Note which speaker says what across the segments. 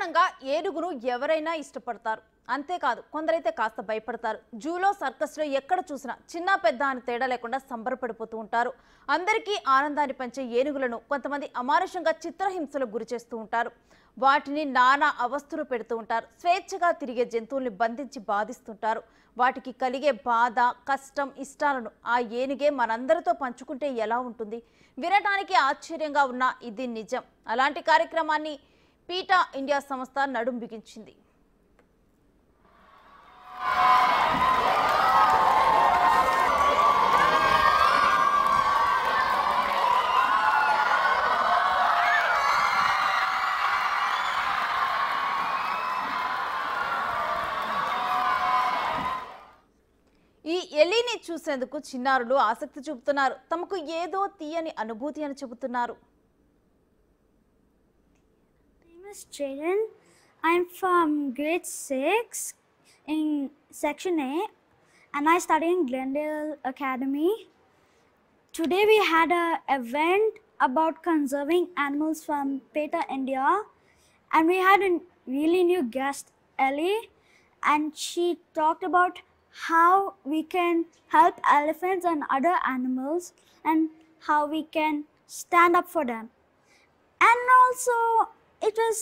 Speaker 1: సాధారణంగా ఏనుగును ఎవరైనా ఇష్టపడతారు. అంతేకాదు కొందరైతే కాస్త భయపడతారు. జూలో సర్కస్లో ఎక్కడ చూసినా చిన్న పెద్ద అని తేడా లేకుండా సంబరపడిపోతూ ఉంటారు. అందరికీ ఆనందాన్ని పంచే ఏనుగులను కొంతమంది అమానుషంగా చిత్రహింసలకు గురి చేస్తూ ఉంటారు. వాటిని నానా అవస్థలు పెడుతూ ఉంటారు. స్వేచ్ఛగా తిరిగే జంతువుల్ని బంధించి బాధిస్తుంటారు. వాటికి కలిగే బాధ, కష్టం, ఇష్టాలను ఆ ఏనుగే మనందరితో పంచుకుంటే ఎలా ఉంటుంది? వినటానికి ఆశ్చర్యంగా ఉన్న ఇది నిజం. అలాంటి కార్యక్రమాన్ని పీటా ఇండియా సంస్థ నడుం బిగించింది. ఈ ఎలిని చూసేందుకు చిన్నారులు ఆసక్తి చూపుతున్నారు. తమకు ఏదో తీయని అనుభూతి అని చెబుతున్నారు.
Speaker 2: Miss Jaden, I'm from grade 6 in section A and I study in Glendale Academy. Today we had an event about conserving animals from PETA India and we had a really new guest, Ellie, and she talked about how we can help elephants and other animals and how we can stand up for them. And also it was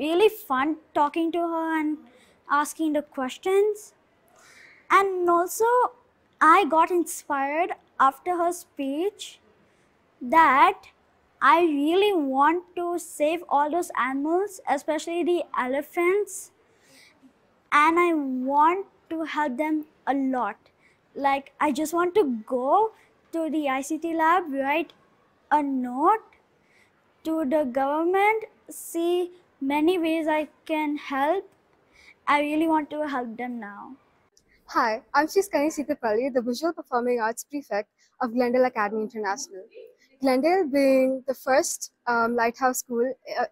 Speaker 2: really fun talking to her and asking the questions. And also I got inspired after her speech that I really want to save all those animals, especially the elephants, and I want to help them a lot. Like I just want to go to the ICT lab, write a note to the government, see many ways I can help. I really want to help them now.
Speaker 3: Hi, I'm Shiskani Sitapalli, the Visual Performing Arts Prefect of Glendale Academy International. Glendale, being the first lighthouse school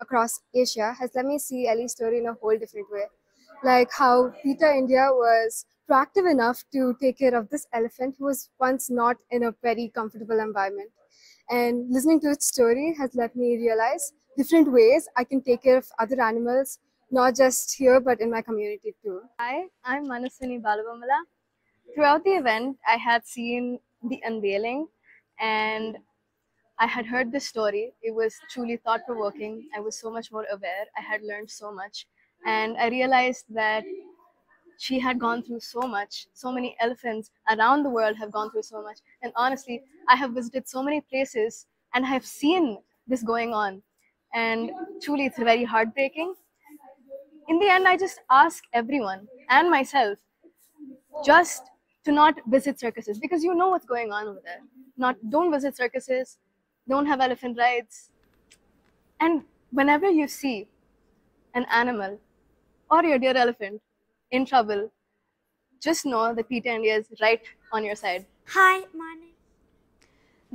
Speaker 3: across Asia, has let me see Ellie's story in a whole different way. Like how PETA India was proactive enough to take care of this elephant who was once not in a very comfortable environment. And listening to its story has let me realize different ways I can take care of other animals, not just here but in my community too.
Speaker 4: Hi, I'm Manaswini Balabamala. Throughout the event, I had seen the unveiling and I had heard this story. It was truly thought-provoking. I was so much more aware. I had learned so much. And I realized that she had gone through so much. So many elephants around the world have gone through so much. And honestly, I have visited so many places and I have seen this going on. And truly, it's very heartbreaking. In the end, I just ask everyone and myself just to not visit circuses because you know what's going on over there. Don't visit circuses, don't have elephant rides. And whenever you see an animal or your dear elephant in trouble, just know that PETA India is right on your side.
Speaker 2: Hi, my name.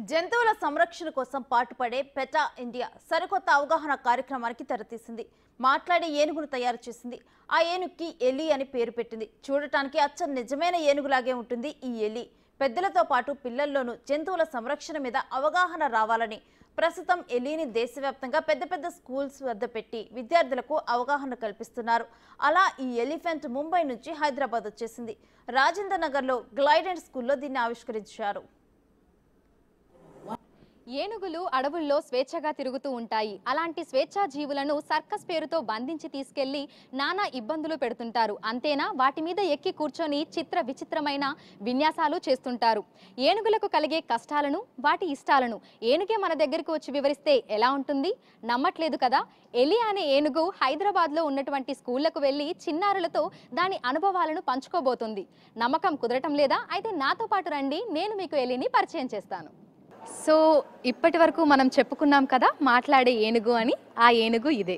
Speaker 1: జంతువుల సంరక్షణ కోసం పాటుపడే petha India సరికొత్త అవగాహన కార్యక్రమానికి తెరతీసింది. మాట్లాడే ఏనుగును తయారు చేసింది. ఆ ఏనుగుకి ఎలి అని పేరు పెట్టింది. చూడటానికి అచ్చ నిజమైన ఏనుగులాగే ఉంటుంది ఈ ఎలి. పెద్దలతో పాటు పిల్లల్లోనూ జంతువుల సంరక్షణ మీద అవగాహన రావాలని ప్రస్తుతం ఎలిని దేశవ్యాప్తంగా పెద్ద పెద్ద స్కూల్స్ వద్ద పెట్టి విద్యార్థులకు అవగాహన కల్పిస్తున్నారు. అలా ఈ ఎలిఫెంట్ ముంబై నుంచి హైదరాబాద్ వచ్చేసింది. రాజేంద్ర నగర్లో గ్లైడెంట్ స్కూల్లో దీన్ని ఆవిష్కరించారు.
Speaker 5: ఏనుగులు అడవుల్లో స్వేచ్ఛగా తిరుగుతూ ఉంటాయి. అలాంటి స్వేచ్ఛా జీవులను సర్కస్ పేరుతో బంధించి తీసుకెళ్లి నానా ఇబ్బందులు పెడుతుంటారు. అంతేనా, వాటి మీద ఎక్కి కూర్చొని చిత్ర విచిత్రమైన విన్యాసాలు చేస్తుంటారు. ఏనుగులకు కలిగే కష్టాలను, వాటి ఇష్టాలను ఏనుగే మన దగ్గరికి వచ్చి వివరిస్తే ఎలా ఉంటుంది? నమ్మట్లేదు కదా? ఎలి అనే ఏనుగు హైదరాబాద్లో ఉన్నటువంటి స్కూళ్లకు వెళ్ళి చిన్నారులతో దాని అనుభవాలను పంచుకోబోతుంది. నమ్మకం కుదరటం లేదా? అయితే నాతో పాటు రండి, నేను మీకు ఎలిని పరిచయం చేస్తాను. సో ఇప్పటి వరకు మనం చెప్పుకున్నాం కదా మాట్లాడే ఏనుగు అని. ఆ ఏనుగు ఇదే,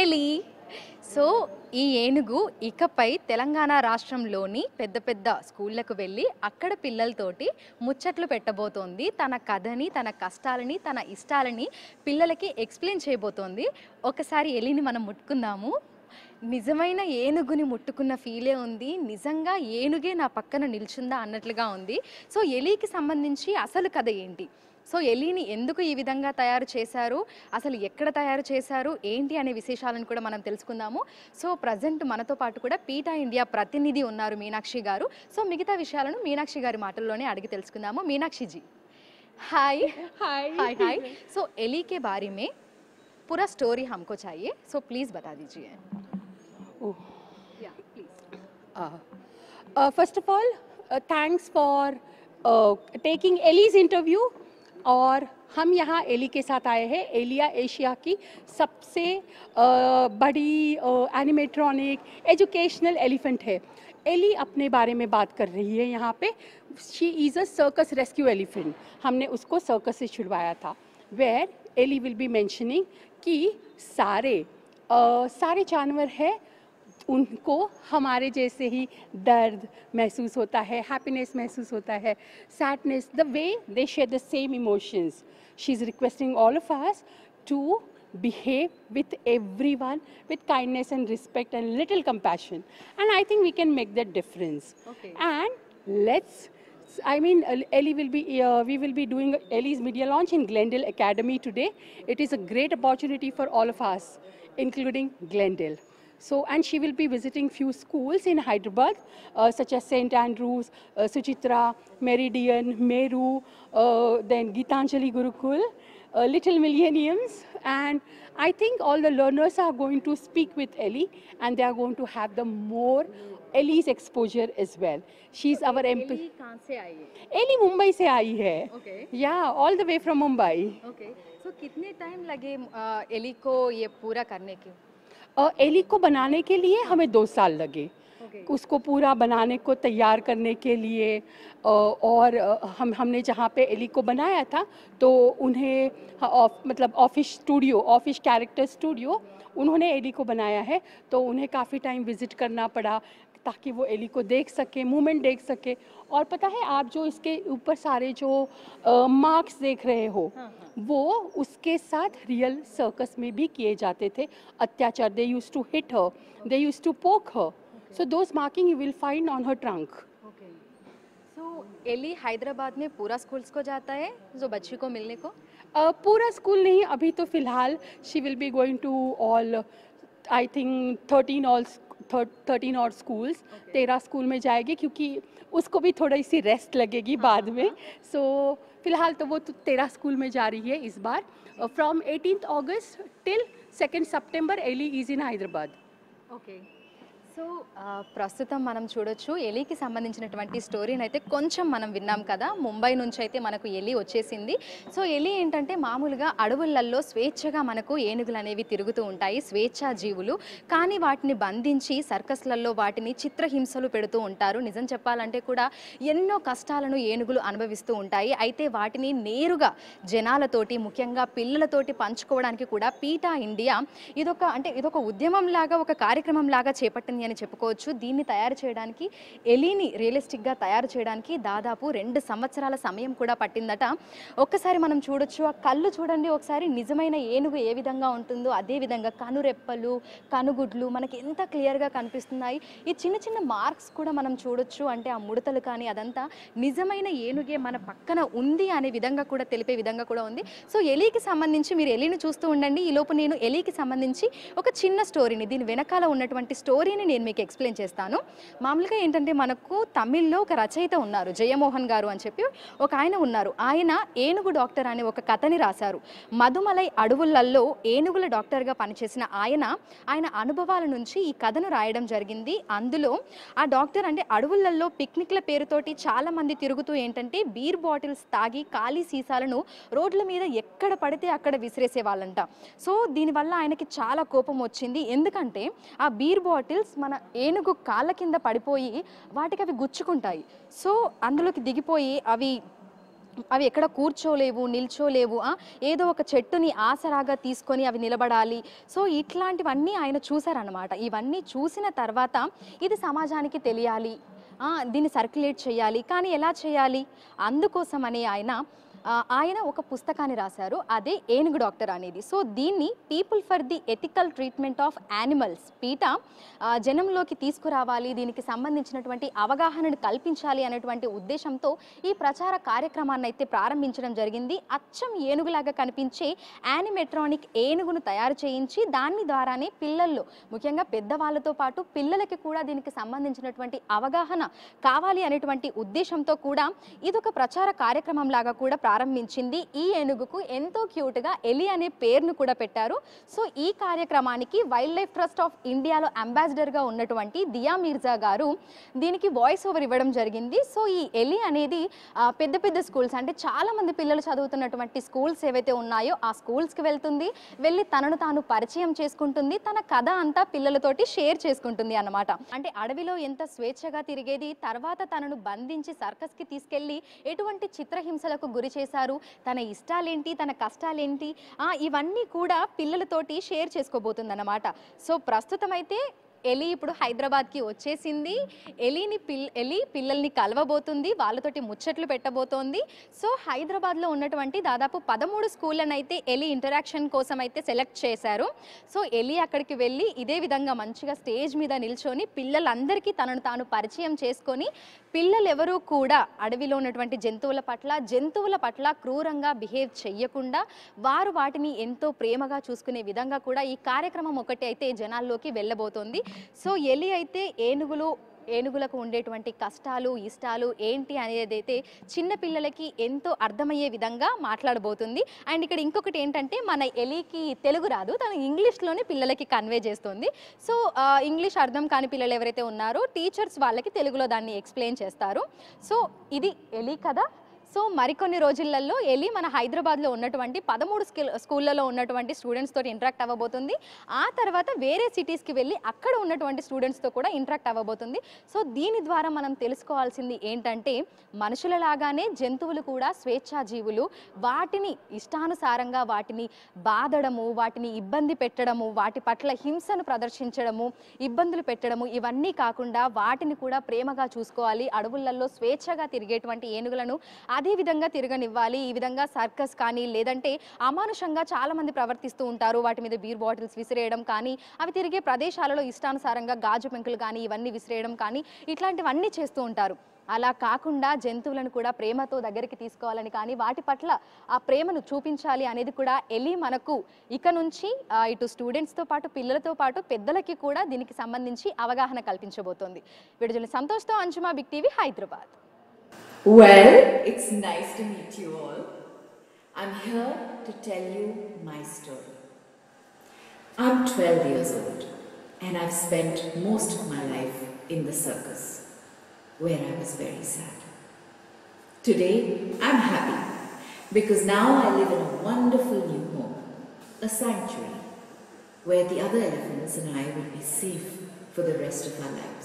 Speaker 5: ఎలి. సో ఈ ఏనుగు ఇకపై తెలంగాణ రాష్ట్రంలోని పెద్ద పెద్ద స్కూళ్ళకు వెళ్ళి అక్కడ పిల్లలతోటి ముచ్చట్లు పెట్టబోతోంది. తన కథని, తన కష్టాలని, తన ఇష్టాలని పిల్లలకి ఎక్స్ప్లెయిన్ చేయబోతోంది. ఒకసారి ఎలిని మనం ముట్టుకుందాము. నిజమైన ఏనుగుని ముట్టుకున్న ఫీలే ఉంది. నిజంగా ఏనుగే నా పక్కన నిల్చుందా అన్నట్లుగా ఉంది. సో ఎలికి సంబంధించి అసలు కథ ఏంటి? సో ఎలీని ఎందుకు ఈ విధంగా తయారు చేశారు, అసలు ఎక్కడ తయారు చేశారు ఏంటి అనే విశేషాలను కూడా మనం తెలుసుకుందాము. సో ప్రజెంట్ మనతో పాటు కూడా పీటా ఇండియా ప్రతినిధి ఉన్నారు మీనాక్షి గారు. సో మిగతా విషయాలను మీనాక్షి గారి మాటల్లోనే అడిగి తెలుసుకుందాము. మీనాక్షి जी हाय
Speaker 6: हाय
Speaker 5: हाय हाय सो एली के बारे में पूरा स्टोरी हमको चाहिए, सो प्लीज़ बता दीजिए. या please.
Speaker 6: First of all thanks for taking allies interview. और हम यहाँ एली के साथ आए हैं. एलिया एशिया की सबसे बड़ी एनिमेट्रॉनिक एजुकेशनल एलिफेंट है. एली अपने बारे में बात कर रही है यहाँ पे. She is a circus rescue elephant. हमने उसको सर्कस से छुड़वाया था. Where Ellie will be mentioning कि सारे जानवर हैं, उनको हमारे जैसे ही दर्द महसूस होता है, हैप्पीनेस महसूस होता है, sadness, the way they share the same emotions. She is requesting all of us to behave with everyone with kindness and respect and little compassion, and I think we can make that difference.
Speaker 5: Okay.
Speaker 6: And Ellie will be we will be doing Ellie's media launch in Glendale Academy today. It is a great opportunity for all of us, including Glendale. So, and she will be visiting few schools in Hyderabad, such as St. Andrews, Suchitra, Meridian, Meru, then Gitanjali Gurukul, Little Millenniums, and I think all the learners are going to speak with Ellie, and they are going to have the more Ellie's exposure as well. She's our MP.
Speaker 5: Ellie कहाँ से आई है?
Speaker 6: Ellie Mumbai से आई है.
Speaker 5: Okay.
Speaker 6: Yeah, all the way from Mumbai.
Speaker 5: Okay. So कितने time लगे Eli को ये पूरा करने के?
Speaker 6: एली को बनाने के लिए हमें 2 साल लगे.
Speaker 5: Okay.
Speaker 6: उसको पूरा बनाने को तैयार करने के लिए. और हमने जहाँ पे एली को बनाया था तो उन्हें मतलब ऑफिस कैरेक्टर स्टूडियो उन्होंने एली को बनाया है, तो उन्हें काफ़ी टाइम विज़िट करना पड़ा ताकि वो एली को देख सके, मूवमेंट देख सके. और पता है आप जो इसके ऊपर सारे जो मार्क्स देख रहे हो, वो उसके साथ रियल सर्कस में भी किए जाते थे. अत्याचार, they used to hit her, they used to poke her. So those marking you will find on her trunk.
Speaker 5: Okay. So Ellie Hyderabad में पूरा स्कूल्स को जाता है जो बच्ची को मिलने को?
Speaker 6: पूरा स्कूल नहीं, अभी तो फिलहाल she will be going to all I think 13 और स्कूल्स. 13 स्कूल में जाएगी क्योंकि उसको भी थोड़ी सी रेस्ट लगेगी बाद में. सो फिलहाल तो वो 13 स्कूल में जा रही है इस बार. From 18th August till 2nd September Ellie is in Hyderabad.
Speaker 5: Okay. So ప్రస్తుతం మనం చూడొచ్చు ఎలీకి సంబంధించినటువంటి స్టోరీని అయితే కొంచెం మనం విన్నాం కదా. ముంబై నుంచి అయితే మనకు ఎలీ వచ్చేసింది. సో ఎలీ ఏంటంటే మామూలుగా అడవులలో స్వేచ్ఛగా మనకు ఏనుగులు అనేవి తిరుగుతూ ఉంటాయి, స్వేచ్ఛా జీవులు. కానీ వాటిని బంధించి సర్కస్లలో వాటిని చిత్రహింసలు పెడుతూ ఉంటారు. నిజం చెప్పాలంటే కూడా ఎన్నో కష్టాలను ఏనుగులు అనుభవిస్తూ ఉంటాయి. అయితే వాటిని నేరుగా జనాలతోటి, ముఖ్యంగా పిల్లలతోటి పంచుకోవడానికి కూడా పీటా ఇండియా ఇదొక ఉద్యమం లాగా, ఒక కార్యక్రమం లాగా చేపట్టింది అని చెప్పుకోవచ్చు. దీన్ని తయారు చేయడానికి, ఎలీని రియలిస్టిక్గా తయారు చేయడానికి దాదాపు 2 సంవత్సరాల సమయం కూడా పట్టిందట. ఒక్కసారి మనం చూడొచ్చు, ఆ కళ్ళు చూడండి ఒకసారి, నిజమైన ఏనుగు ఏ విధంగా ఉంటుందో అదే విధంగా కనురెప్పలు, కనుగుడ్లు మనకి ఎంత క్లియర్గా కనిపిస్తున్నాయి. ఈ చిన్న చిన్న మార్క్స్ కూడా మనం చూడొచ్చు. అంటే ఆ ముడతలు కానీ అదంతా నిజమైన ఏనుగే మన పక్కన ఉంది అనే విధంగా కూడా తెలిపే విధంగా కూడా ఉంది. సో ఎలీకి సంబంధించి మీరు ఎలీని చూస్తూ ఉండండి. ఈలోపు నేను ఎలీకి సంబంధించి ఒక చిన్న స్టోరీని, దీని వెనకాల ఉన్నటువంటి స్టోరీని నేను మీకు ఎక్స్ప్లెయిన్ చేస్తాను. మామూలుగా ఏంటంటే మనకు తమిళ్లో ఒక రచయిత ఉన్నారు, జయమోహన్ గారు అని చెప్పి ఒక ఆయన ఉన్నారు. ఆయన ఏనుగు డాక్టర్ అనే ఒక కథని రాశారు. మధుమలై అడవులలో ఏనుగుల డాక్టర్గా పనిచేసిన ఆయన అనుభవాల నుంచి ఈ కథను రాయడం జరిగింది. అందులో ఆ డాక్టర్ అంటే అడవులలో పిక్నిక్ల పేరుతోటి చాలా మంది తిరుగుతూ ఏంటంటే బీర్ బాటిల్స్ తాగి ఖాళీ సీసాలను రోడ్ల మీద ఎక్కడ పడితే అక్కడ విసిరేసే వాళ్ళంట. సో దీనివల్ల ఆయనకి చాలా కోపం వచ్చింది. ఎందుకంటే ఆ బీర్ బాటిల్స్ మన ఏనుగు కాళ్ళ కింద పడిపోయి వాటికి అవి గుచ్చుకుంటాయి. సో అందులోకి దిగిపోయి అవి ఎక్కడ కూర్చోలేవు, నిల్చోలేవు. ఏదో ఒక చెట్టుని ఆసరాగా తీసుకొని అవి నిలబడాలి. సో ఇట్లాంటివన్నీ ఆయన చూశారనమాట. ఇవన్నీ చూసిన తర్వాత ఇది సమాజానికి తెలియాలి, దీన్ని సర్క్యులేట్ చేయాలి. కానీ ఎలా చేయాలి? అందుకోసమని ఆయన ఆయన ఒక పుస్తకాన్ని రాశారు, అదే ఏనుగు డాక్టర్ అనేది. సో దీన్ని people for the ethical treatment of animals పీట జనంలోకి తీసుకురావాలి, దీనికి సంబంధించినటువంటి అవగాహనను కల్పించాలి అనేటువంటి ఉద్దేశంతో ఈ ప్రచార కార్యక్రమాన్ని అయితే ప్రారంభించడం జరిగింది. అచ్చం ఏనుగులాగా కనిపించే యానిమెట్రానిక్ ఏనుగును తయారు చేయించి దాని ద్వారానే పిల్లల్లో, ముఖ్యంగా పెద్దవాళ్ళతో పాటు పిల్లలకి కూడా దీనికి సంబంధించినటువంటి అవగాహన కావాలి అనేటువంటి ఉద్దేశంతో కూడా ఇదొక ప్రచార కార్యక్రమం లాగా కూడా ప్రారంభించింది. ఈ ఏనుగుకు ఎంతో క్యూట్గా ఎలి అనే పేరును కూడా పెట్టారు. సో ఈ కార్యక్రమానికి వైల్డ్ లైఫ్ ట్రస్ట్ ఆఫ్ ఇండియాలో అంబాసిడర్గా ఉన్నటువంటి దియా మీర్జా గారు దీనికి వాయిస్ ఓవర్ ఇవ్వడం జరిగింది. సో ఈ ఎలి అనేది పెద్ద పెద్ద స్కూల్స్, అంటే చాలామంది పిల్లలు చదువుతున్నటువంటి స్కూల్స్ ఏవైతే ఉన్నాయో ఆ స్కూల్స్కి వెళ్తుంది, వెళ్ళి తనను తాను పరిచయం చేసుకుంటుంది, తన కథ అంతా పిల్లలతోటి షేర్ చేసుకుంటుంది అన్నమాట. అంటే అడవిలో ఎంత స్వేచ్ఛగా తిరిగేది, తర్వాత తనను బంధించి సర్కస్కి తీసుకెళ్ళి ఎటువంటి చిత్రహింసలకు గురి చేశారు, తన ఇష్టాలేంటి, తన కష్టాలేంటి, ఇవన్నీ కూడా పిల్లలతోటి షేర్ చేసుకోబోతుంది అన్నమాట. సో ప్రస్తుతం అయితే ఎలి ఇప్పుడు హైదరాబాద్కి వచ్చేసింది. ఎలి పిల్లల్ని కలవబోతుంది, వాళ్ళతోటి ముచ్చట్లు పెట్టబోతోంది. సో హైదరాబాద్లో ఉన్నటువంటి దాదాపు 13 స్కూళ్ళను అయితే ఎలి ఇంటరాక్షన్ కోసం అయితే సెలెక్ట్ చేశారు. సో ఎలి అక్కడికి వెళ్ళి ఇదే విధంగా మంచిగా స్టేజ్ మీద నిల్చొని పిల్లలందరికీ తనను తాను పరిచయం చేసుకొని, పిల్లలు ఎవరూ కూడా అడవిలో ఉన్నటువంటి జంతువుల పట్ల క్రూరంగా బిహేవ్ చెయ్యకుండా వారు వాటిని ఎంతో ప్రేమగా చూసుకునే విధంగా కూడా ఈ కార్యక్రమం ఒకటి అయితే జనాల్లోకి వెళ్ళబోతోంది. సో ఎలి అయితే ఏనుగులకు ఉండేటువంటి కష్టాలు ఇష్టాలు ఏంటి అనేది అయితే చిన్న పిల్లలకి ఎంతో అర్థమయ్యే విధంగా మాట్లాడబోతుంది. అండ్ ఇక్కడ ఇంకొకటి ఏంటంటే, మన ఎలికి తెలుగు రాదు, తను ఇంగ్లీష్లోనే పిల్లలకి కన్వే చేస్తుంది. సో ఇంగ్లీష్ అర్థం కాని పిల్లలు ఎవరైతే ఉన్నారో టీచర్స్ వాళ్ళకి తెలుగులో దాన్ని ఎక్స్ప్లెయిన్ చేస్తారు. సో ఇది ఎలి కథ. సో మరికొన్ని రోజులలో ఎలి మన హైదరాబాద్లో ఉన్నటువంటి 13 స్కూళ్ళలో ఉన్నటువంటి స్టూడెంట్స్ తోటి ఇంటరాక్ట్ అవ్వబోతుంది. ఆ తర్వాత వేరే సిటీస్కి వెళ్ళి అక్కడ ఉన్నటువంటి స్టూడెంట్స్తో కూడా ఇంటరాక్ట్ అవ్వబోతుంది. సో దీని ద్వారా మనం తెలుసుకోవాల్సింది ఏంటంటే, మనుషులలాగానే జంతువులు కూడా స్వేచ్ఛాజీవులు. వాటిని ఇష్టానుసారంగా వాటిని బాధడము, వాటిని ఇబ్బంది పెట్టడము, వాటి పట్ల హింసను ప్రదర్శించడము, ఇబ్బందులు పెట్టడము, ఇవన్నీ కాకుండా వాటిని కూడా ప్రేమగా చూసుకోవాలి. అడవులలో స్వేచ్ఛగా తిరిగేటువంటి ఏనుగులను అదే విధంగా తిరగనివ్వాలి. ఈ విధంగా సర్కస్ కానీ లేదంటే అమానుషంగా చాలామంది ప్రవర్తిస్తూ ఉంటారు. వాటి మీద బీర్ బాటిల్స్ విసిరేయడం కానీ, అవి తిరిగే ప్రదేశాలలో ఇష్టానుసారంగా గాజు పెంకులు కానీ ఇవన్నీ విసిరేయడం కానీ ఇట్లాంటివన్నీ చేస్తూ ఉంటారు. అలా కాకుండా జంతువులను కూడా ప్రేమతో దగ్గరికి తీసుకోవాలని కానీ వాటి పట్ల ఆ ప్రేమను చూపించాలి అనేది కూడా ఎలి మనకు ఇక నుంచి ఇటు స్టూడెంట్స్తో పాటు పిల్లలతో పాటు పెద్దలకి కూడా దీనికి సంబంధించి అవగాహన కల్పించబోతోంది. విడుదల సంతోష్తో Anjuma, Big TV, Hyderabad.
Speaker 7: Well, it's nice to meet you all. I'm here to tell you my story. I'm 12 years old and I've spent most of my life in the circus, where I was very sad. Today, I'm happy because now I live in a wonderful new home, a sanctuary, where the other elephants and I will be safe for the rest of our lives.